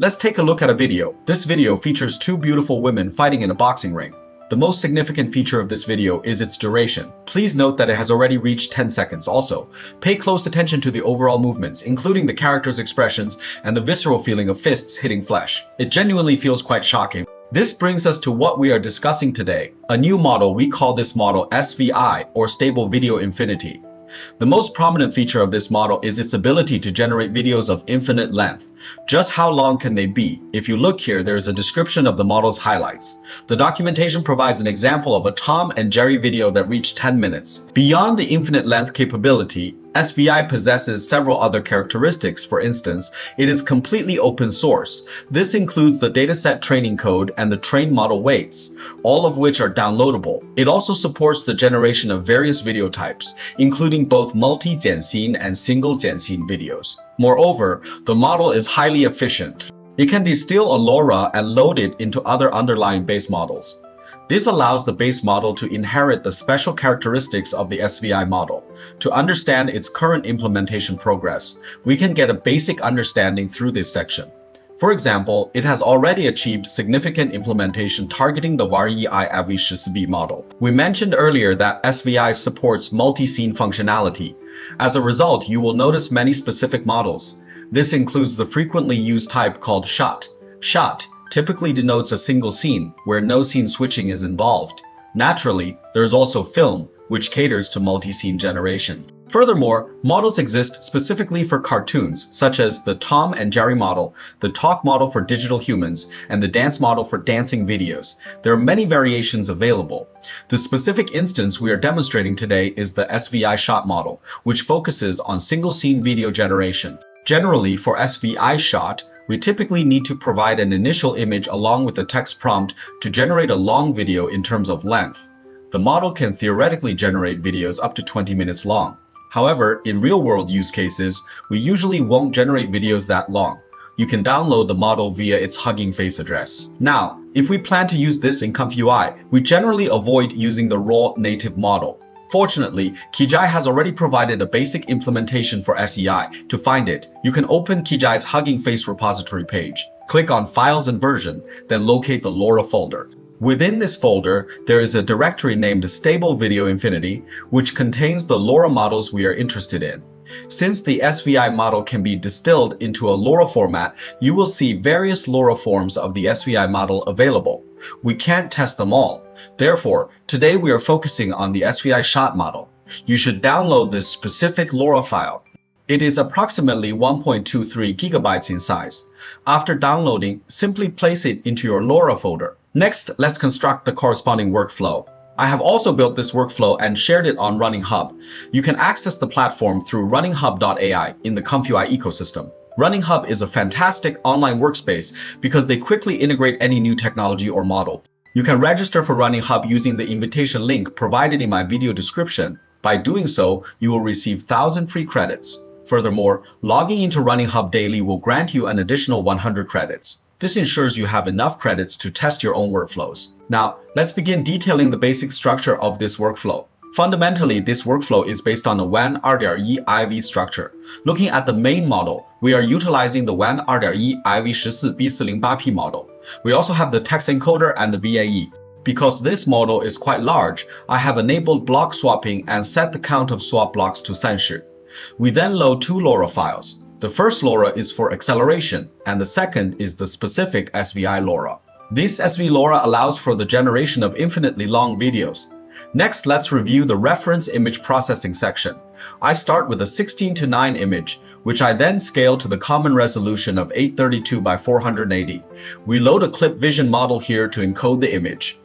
Let's take a look at a video. This video features two beautiful women fighting in a boxing ring. The most significant feature of this video is its duration. Please note that it has already reached 10 seconds. Also, pay close attention to the overall movements, including the characters' expressions and the visceral feeling of fists hitting flesh. It genuinely feels quite shocking. This brings us to what we are discussing today, a new model. We call this model SVI, or Stable Video Infinity. The most prominent feature of this model is its ability to generate videos of infinite length. Just how long can they be? If you look here, there is a description of the model's highlights. The documentation provides an example of a Tom and Jerry video that reached 10 minutes. Beyond the infinite length capability, SVI possesses several other characteristics. For instance, it is completely open source. This includes the dataset training code and the trained model weights, all of which are downloadable. It also supports the generation of various video types, including both multi-jianxin and single jianxin videos. Moreover, the model is highly efficient. It can distill a LoRa and load it into other underlying base models. This allows the base model to inherit the special characteristics of the SVI model. To understand its current implementation progress, we can get a basic understanding through this section. For example, it has already achieved significant implementation targeting the RunningHub SV14 model. We mentioned earlier that SVI supports multi-scene functionality. As a result, you will notice many specific models. This includes the frequently used type called shot. Shot typically denotes a single scene where no scene switching is involved. Naturally, there is also film, which caters to multi-scene generation. Furthermore, models exist specifically for cartoons, such as the Tom and Jerry model, the talk model for digital humans, and the dance model for dancing videos. There are many variations available. The specific instance we are demonstrating today is the SVI shot model, which focuses on single-scene video generation. Generally, for SVI shot, we typically need to provide an initial image along with a text prompt to generate a long video in terms of length. The model can theoretically generate videos up to 20 minutes long. However, in real-world use cases, we usually won't generate videos that long. You can download the model via its Hugging Face address. Now, if we plan to use this in ComfyUI, we generally avoid using the raw native model. Fortunately, Qwen3 has already provided a basic implementation for SEI. To find it, you can open Qwen3's Hugging Face repository page. Click on Files and Version, then locate the LoRa folder. Within this folder, there is a directory named Stable Video Infinity, which contains the LoRa models we are interested in. Since the SVI model can be distilled into a LoRa format, you will see various LoRa forms of the SVI model available. We can't test them all. Therefore, today we are focusing on the SVI shot model. You should download this specific LoRa file. It is approximately 1.23 gigabytes in size. After downloading, simply place it into your LoRa folder. Next, let's construct the corresponding workflow. I have also built this workflow and shared it on RunningHub. You can access the platform through runninghub.ai in the ComfyUI ecosystem. RunningHub is a fantastic online workspace because they quickly integrate any new technology or model. You can register for RunningHub using the invitation link provided in my video description. By doing so, you will receive 1,000 free credits. Furthermore, logging into RunningHub daily will grant you an additional 100 credits. This ensures you have enough credits to test your own workflows. Now, let's begin detailing the basic structure of this workflow. Fundamentally, this workflow is based on a WAN 2.1 IV structure. Looking at the main model, we are utilizing the WAN 2.1 IV14 B408P model. We also have the text encoder and the VAE. Because this model is quite large, I have enabled block swapping and set the count of swap blocks to 30. We then load two LoRa files. The first LoRa is for acceleration, and the second is the specific SVI LoRa. This SV LoRa allows for the generation of infinitely long videos. Next, let's review the reference image processing section. I start with a 16:9 image, which I then scale to the common resolution of 832 by 480. We load a clip vision model here to encode the image.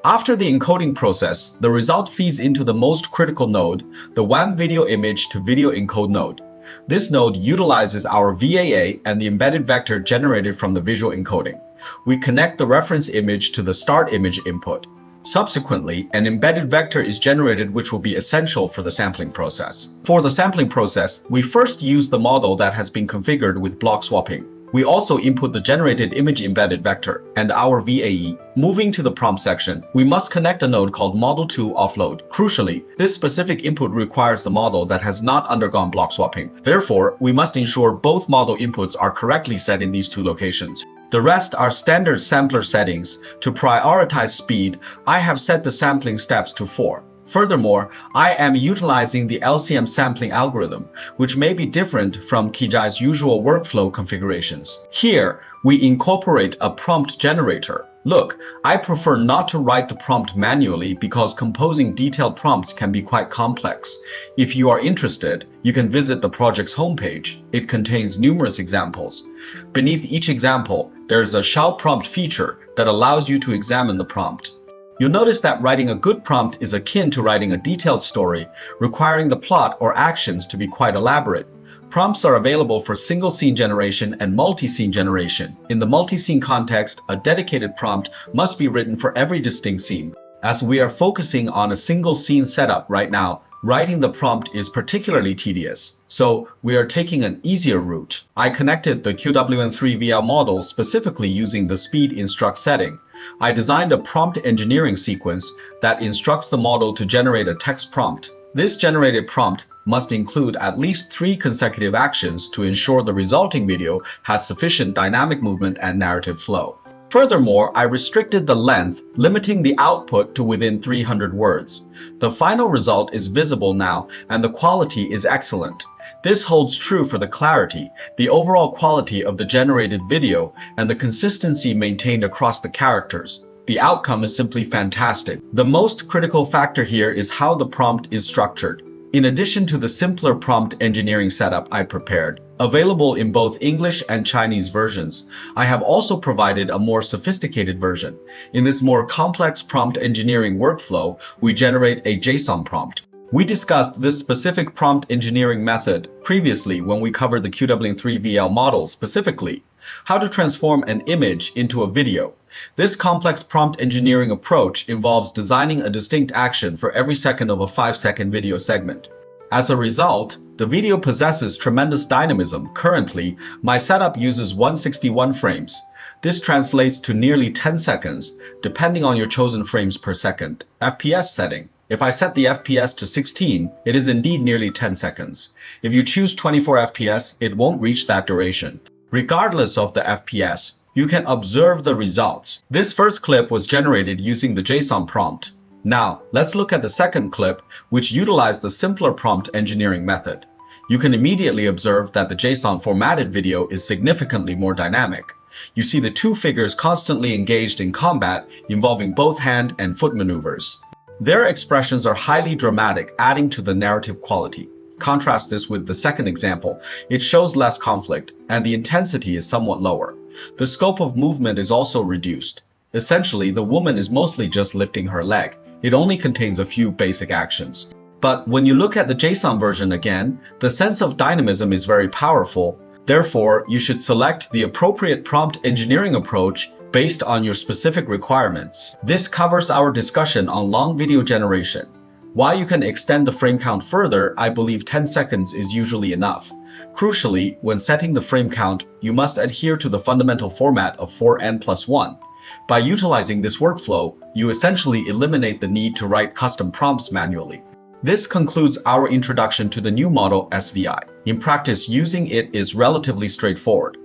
After the encoding process, the result feeds into the most critical node, the WAN video image to video encode node. This node utilizes our VAA and the embedded vector generated from the visual encoding. We connect the reference image to the start image input. Subsequently, an embedded vector is generated which will be essential for the sampling process. For the sampling process, we first use the model that has been configured with block swapping. We also input the generated image embedded vector and our VAE. Moving to the prompt section, we must connect a node called model2 offload. Crucially, this specific input requires the model that has not undergone block swapping. Therefore, we must ensure both model inputs are correctly set in these two locations. The rest are standard sampler settings. To prioritize speed, I have set the sampling steps to 4. Furthermore, I am utilizing the LCM sampling algorithm, which may be different from Qwen's usual workflow configurations. Here, we incorporate a prompt generator. Look, I prefer not to write the prompt manually because composing detailed prompts can be quite complex. If you are interested, you can visit the project's homepage. It contains numerous examples. Beneath each example, there is a shall prompt feature that allows you to examine the prompt. You'll notice that writing a good prompt is akin to writing a detailed story, requiring the plot or actions to be quite elaborate. Prompts are available for single scene generation and multi-scene generation. In the multi-scene context, a dedicated prompt must be written for every distinct scene. As we are focusing on a single scene setup right now, writing the prompt is particularly tedious, so we are taking an easier route. I connected the Qwen3 VL model specifically using the speed instruct setting. I designed a prompt engineering sequence that instructs the model to generate a text prompt. This generated prompt must include at least 3 consecutive actions to ensure the resulting video has sufficient dynamic movement and narrative flow. Furthermore, I restricted the length, limiting the output to within 300 words. The final result is visible now, and the quality is excellent. This holds true for the clarity, the overall quality of the generated video, and the consistency maintained across the characters. The outcome is simply fantastic. The most critical factor here is how the prompt is structured. In addition to the simpler prompt engineering setup I prepared, available in both English and Chinese versions, I have also provided a more sophisticated version. In this more complex prompt engineering workflow, we generate a JSON prompt. We discussed this specific prompt engineering method previously when we covered the Qwen3 VL model specifically, how to transform an image into a video. This complex prompt engineering approach involves designing a distinct action for every second of a 5-second video segment. As a result, the video possesses tremendous dynamism. Currently, my setup uses 161 frames. This translates to nearly 10 seconds, depending on your chosen frames per second FPS setting. If I set the FPS to 16, it is indeed nearly 10 seconds. If you choose 24 FPS, it won't reach that duration. Regardless of the FPS, you can observe the results. This first clip was generated using the JSON prompt. Now, let's look at the second clip, which utilized the simpler prompt engineering method. You can immediately observe that the JSON formatted video is significantly more dynamic. You see the two figures constantly engaged in combat involving both hand and foot maneuvers. Their expressions are highly dramatic, adding to the narrative quality. Contrast this with the second example. It shows less conflict, and the intensity is somewhat lower. The scope of movement is also reduced. Essentially, the woman is mostly just lifting her leg. It only contains a few basic actions. But when you look at the JSON version again, the sense of dynamism is very powerful. Therefore, you should select the appropriate prompt engineering approach based on your specific requirements. This covers our discussion on long video generation. While you can extend the frame count further, I believe 10 seconds is usually enough. Crucially, when setting the frame count, you must adhere to the fundamental format of 4n+1. By utilizing this workflow, you essentially eliminate the need to write custom prompts manually. This concludes our introduction to the new model SVI. In practice, using it is relatively straightforward.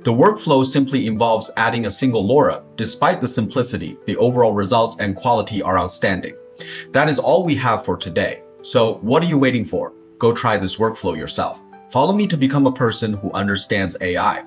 The workflow simply involves adding a single LoRa. Despite the simplicity, the overall results and quality are outstanding. That is all we have for today. So what are you waiting for? Go try this workflow yourself. Follow me to become a person who understands AI.